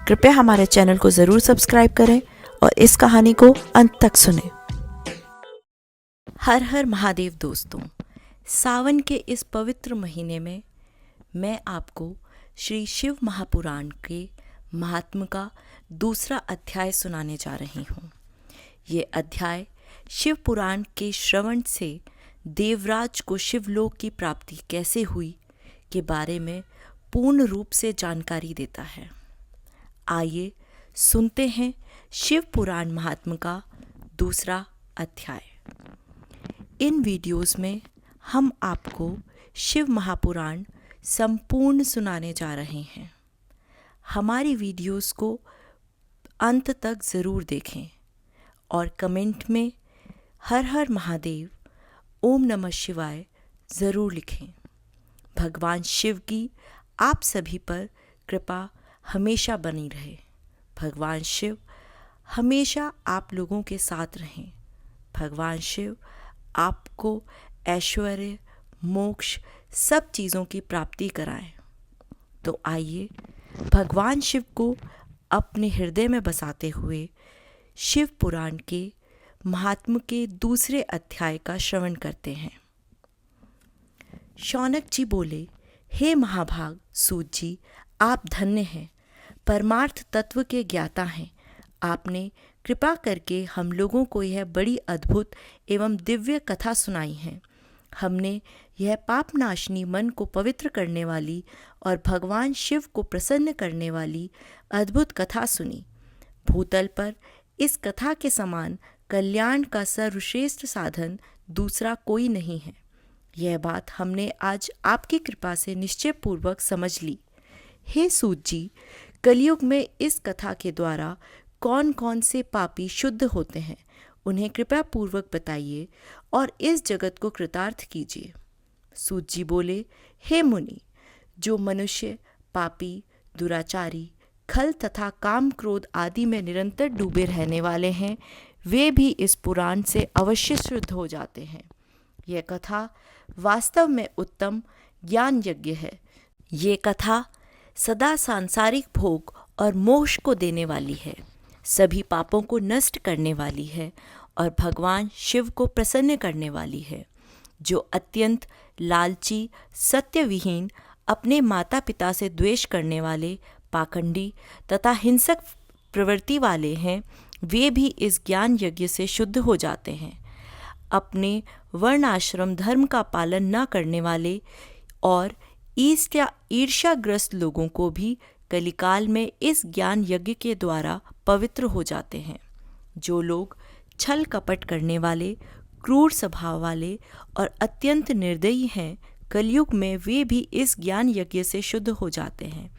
कृपया हमारे चैनल को ज़रूर सब्सक्राइब करें और इस कहानी को अंत तक सुनें। हर हर महादेव दोस्तों, सावन के इस पवित्र महीने में मैं आपको श्री शिव महापुराण के महात्म्य का दूसरा अध्याय सुनाने जा रही हूँ। ये अध्याय शिव पुराण के श्रवण से देवराज को शिवलोक की प्राप्ति कैसे हुई के बारे में पूर्ण रूप से जानकारी देता है। आइए सुनते हैं शिव पुराण महात्म्य का दूसरा अध्याय। इन वीडियोस में हम आपको शिव महापुराण संपूर्ण सुनाने जा रहे हैं। हमारी वीडियोस को अंत तक ज़रूर देखें और कमेंट में हर हर महादेव, ओम नमः शिवाय ज़रूर लिखें। भगवान शिव की आप सभी पर कृपा हमेशा बनी रहे। भगवान शिव हमेशा आप लोगों के साथ रहें। भगवान शिव आपको ऐश्वर्य, मोक्ष, सब चीज़ों की प्राप्ति कराएं। तो आइए भगवान शिव को अपने हृदय में बसाते हुए शिव पुराण के महात्म्य के दूसरे अध्याय का श्रवण करते हैं। शौनक जी बोले, हे महाभाग सूत जी, आप धन्य हैं, परमार्थ तत्व के ज्ञाता हैं। आपने कृपा करके हम लोगों को यह बड़ी अद्भुत एवं दिव्य कथा सुनाई है। हमने यह पापनाशनी, मन को पवित्र करने वाली और भगवान शिव को प्रसन्न करने वाली अद्भुत कथा सुनी। भूतल पर इस कथा के समान कल्याण का सर्वश्रेष्ठ साधन दूसरा कोई नहीं है। यह बात हमने आज आपकी कृपा से निश्चय पूर्वक समझ ली। हे सूत जी, कलयुग में इस कथा के द्वारा कौन कौन से पापी शुद्ध होते हैं, उन्हें कृपा पूर्वक बताइए और इस जगत को कृतार्थ कीजिए। सूत जी बोले, हे मुनि, जो मनुष्य पापी, दुराचारी, खल तथा काम क्रोध आदि में निरंतर डूबे रहने वाले हैं, वे भी इस पुराण से अवश्य शुद्ध हो जाते हैं। यह कथा वास्तव में उत्तम ज्ञान यज्ञ है। ये कथा सदा सांसारिक भोग और मोक्ष को देने वाली है, सभी पापों को नष्ट करने वाली है और भगवान शिव को प्रसन्न करने वाली है। जो अत्यंत लालची, सत्यविहीन, अपने माता पिता से द्वेष करने वाले, पाखंडी तथा हिंसक प्रवृत्ति वाले हैं, वे भी इस ज्ञान यज्ञ से शुद्ध हो जाते हैं। अपने वर्ण आश्रम धर्म का पालन न करने वाले और ईर्ष्याग्रस्त लोगों को भी कलिकाल में इस ज्ञान यज्ञ के द्वारा पवित्र हो जाते हैं। जो लोग छल कपट करने वाले, क्रूर स्वभाव वाले और अत्यंत निर्दयी हैं, कलयुग में वे भी इस ज्ञान यज्ञ से शुद्ध हो जाते हैं।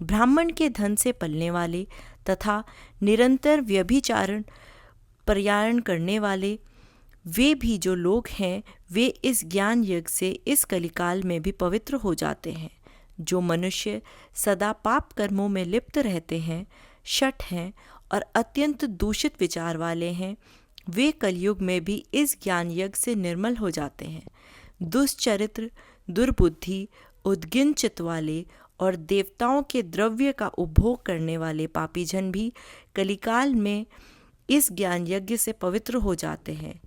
ब्राह्मण के धन से पलने वाले तथा निरंतर व्यभिचारण पर्यायण करने वाले, वे भी जो लोग हैं, वे इस ज्ञान यज्ञ से इस कलिकाल में भी पवित्र हो जाते हैं। जो मनुष्य सदा पाप कर्मों में लिप्त रहते हैं, शठ हैं और अत्यंत दूषित विचार वाले हैं, वे कलयुग में भी इस ज्ञान यज्ञ से निर्मल हो जाते हैं। दुष्चरित्र, दुर्बुद्धि, उद्गिन चित्त वाले और देवताओं के द्रव्य का उपभोग करने वाले पापी जन भी कलिकाल में इस ज्ञान यज्ञ से पवित्र हो जाते हैं।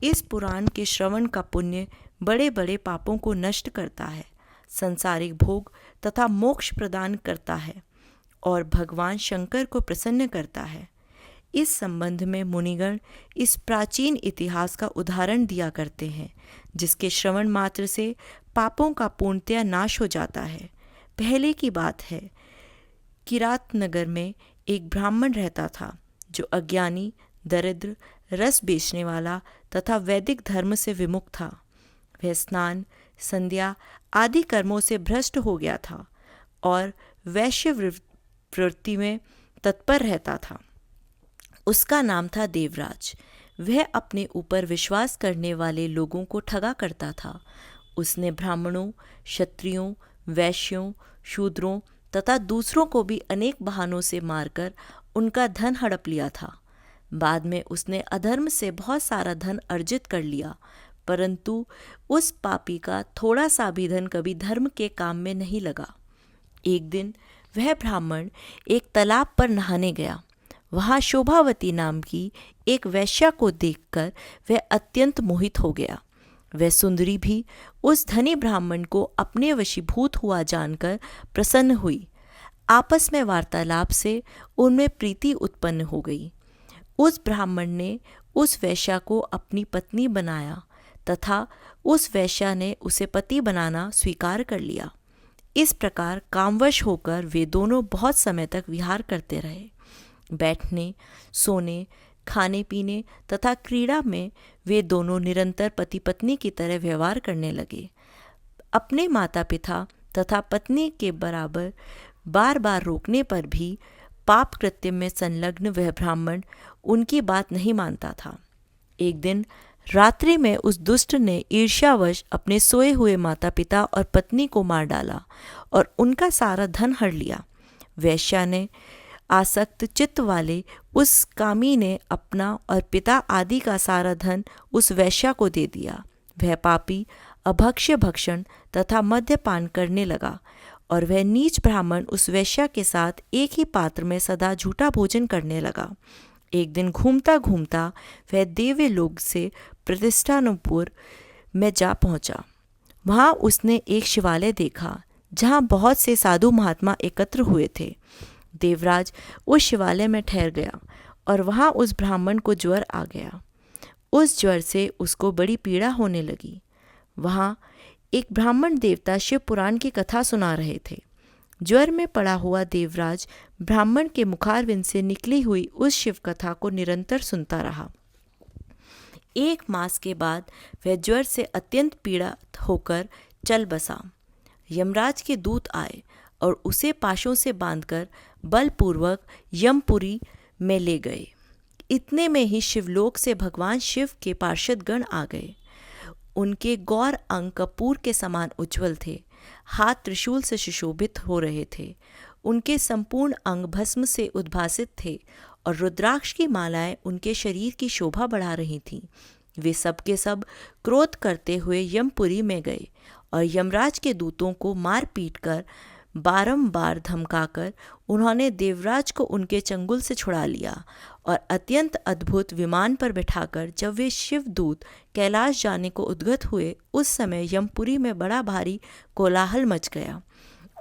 इस पुराण के श्रवण का पुण्य बड़े बड़े पापों को नष्ट करता है, संसारिक भोग तथा मोक्ष प्रदान करता है और भगवान शंकर को प्रसन्न करता है। इस संबंध में मुनिगण इस प्राचीन इतिहास का उदाहरण दिया करते हैं, जिसके श्रवण मात्र से पापों का पूर्णतया नाश हो जाता है। पहले की बात है, किरात नगर में एक ब्राह्मण रहता था, जो अज्ञानी, दरिद्र, रस बेचने वाला तथा वैदिक धर्म से विमुख था। वह स्नान, संध्या आदि कर्मों से भ्रष्ट हो गया था और वैश्य प्रवृत्ति में तत्पर रहता था। उसका नाम था देवराज। वह अपने ऊपर विश्वास करने वाले लोगों को ठगा करता था। उसने ब्राह्मणों, क्षत्रियों, वैश्यों, शूद्रों तथा दूसरों को भी अनेक बहानों से मारकर उनका धन हड़प लिया था। बाद में उसने अधर्म से बहुत सारा धन अर्जित कर लिया, परंतु उस पापी का थोड़ा सा भी धन कभी धर्म के काम में नहीं लगा। एक दिन वह ब्राह्मण एक तालाब पर नहाने गया। वहाँ शोभावती नाम की एक वेश्या को देखकर वह अत्यंत मोहित हो गया। वह सुंदरी भी उस धनी ब्राह्मण को अपने वशीभूत हुआ जानकर प्रसन्न हुई। आपस में वार्तालाप से उनमें प्रीति उत्पन्न हो गई। उस ब्राह्मण ने उस वेश्या को अपनी पत्नी बनाया तथा उस वेश्या ने उसे पति बनाना स्वीकार कर लिया। इस प्रकार कामवश होकर वे दोनों बहुत समय तक विहार करते रहे। बैठने, सोने, खाने पीने तथा क्रीड़ा में वे दोनों निरंतर पति पत्नी की तरह व्यवहार करने लगे। अपने माता पिता तथा पत्नी के बराबर बार बार रोकने पर भी पाप कृत्य में संलग्न वह ब्राह्मण उनकी बात नहीं मानता था। एक दिन रात्रि में उस दुष्ट ने ईर्ष्यावश अपने सोए हुए माता पिता और पत्नी को मार डाला और उनका सारा धन हड़ लिया। वेश्या ने आसक्त चित्त वाले उस कामी ने अपना और पिता आदि का सारा धन उस वेश्या को दे दिया। वह पापी अभक्ष्य भक्षण तथा मद्यपान करने लगा और वह नीच ब्राह्मण उस वेश्या के साथ एक ही पात्र में सदा झूठा भोजन करने लगा। एक दिन घूमता घूमता वह देव्य लोक से प्रतिष्ठानपुर में जा पहुंचा। वहां उसने एक शिवालय देखा जहां बहुत से साधु महात्मा एकत्र हुए थे। देवराज उस शिवालय में ठहर गया और वहां उस ब्राह्मण को ज्वर आ गया। उस ज्वर से उसको बड़ी पीड़ा होने लगी। वहां एक ब्राह्मण देवता शिव पुराण की कथा सुना रहे थे। ज्वर में पड़ा हुआ देवराज ब्राह्मण के मुखारविंद से निकली हुई उस शिव कथा को निरंतर सुनता रहा। एक मास के बाद वह ज्वर से अत्यंत पीड़ित होकर चल बसा। यमराज के दूत आए और उसे पाशों से बांधकर बलपूर्वक यमपुरी में ले गए। इतने में ही शिवलोक से भगवान शिव के पार्षदगण आ गए। उनके गौर अंग कपूर के समान उज्ज्वल थे। हाथ त्रिशूल से सुशोभित हो रहे थे। उनके संपूर्ण अंग भस्म से उद्भासित थे और रुद्राक्ष की मालाएं उनके शरीर की शोभा बढ़ा रही थीं। वे सब के सब क्रोध करते हुए यमपुरी में गए और यमराज के दूतों को मार पीट कर बारंबार धमकाकर उन्होंने देवराज को उनके चंगुल से छुड़ा लिया और अत्यंत अद्भुत विमान पर बिठाकर जब वे शिवदूत कैलाश जाने को उद्गत हुए, उस समय यमपुरी में बड़ा भारी कोलाहल मच गया।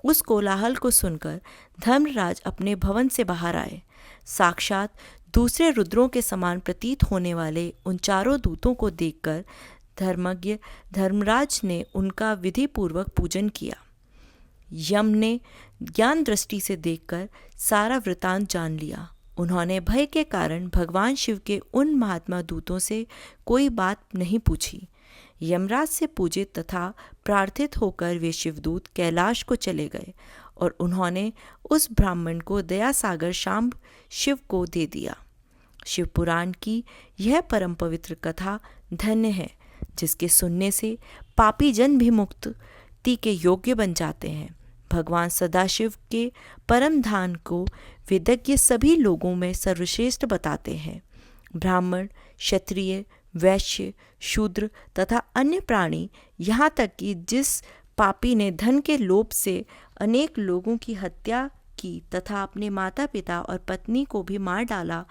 उस कोलाहल को सुनकर धर्मराज अपने भवन से बाहर आए। साक्षात दूसरे रुद्रों के समान प्रतीत होने वाले उन चारों दूतों को देखकर धर्मज्ञ धर्मराज ने उनका विधिपूर्वक पूजन किया। यम ने ज्ञान दृष्टि से देखकर सारा वृतांत जान लिया। उन्होंने भय के कारण भगवान शिव के उन महात्मा दूतों से कोई बात नहीं पूछी। यमराज से पूजित तथा प्रार्थित होकर वे शिवदूत कैलाश को चले गए और उन्होंने उस ब्राह्मण को दया सागर शाम्ब शिव को दे दिया। शिव पुराण की यह परम पवित्र कथा धन्य है, जिसके सुनने से पापी जन भी मुक्ति के योग्य बन जाते हैं। भगवान सदाशिव के परम धाम को वेदज्ञ सभी लोगों में सर्वश्रेष्ठ बताते हैं। ब्राह्मण, क्षत्रिय, वैश्य, शूद्र तथा अन्य प्राणी, यहाँ तक कि जिस पापी ने धन के लोभ से अनेक लोगों की हत्या की तथा अपने माता पिता और पत्नी को भी मार डाला,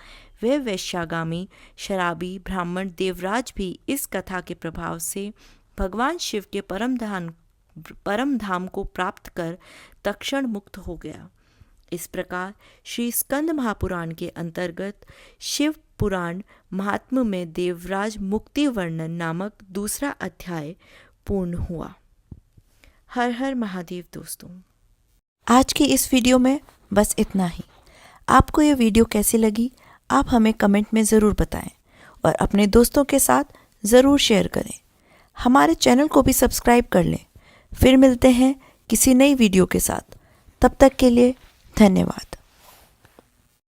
वह वैश्यागामी शराबी ब्राह्मण देवराज भी इस कथा के प्रभाव से भगवान शिव के परम धाम को प्राप्त कर तत्क्षण मुक्त हो गया। इस प्रकार श्री स्कंद महापुराण के अंतर्गत शिव पुराण महात्म्य में देवराज मुक्ति वर्णन नामक दूसरा अध्याय पूर्ण हुआ। हर हर महादेव। दोस्तों, आज की इस वीडियो में बस इतना ही। आपको ये वीडियो कैसी लगी आप हमें कमेंट में ज़रूर बताएं और अपने दोस्तों के साथ ज़रूर शेयर करें। हमारे चैनल को भी सब्सक्राइब कर लें। फिर मिलते हैं किसी नई वीडियो के साथ। तब तक के लिए धन्यवाद।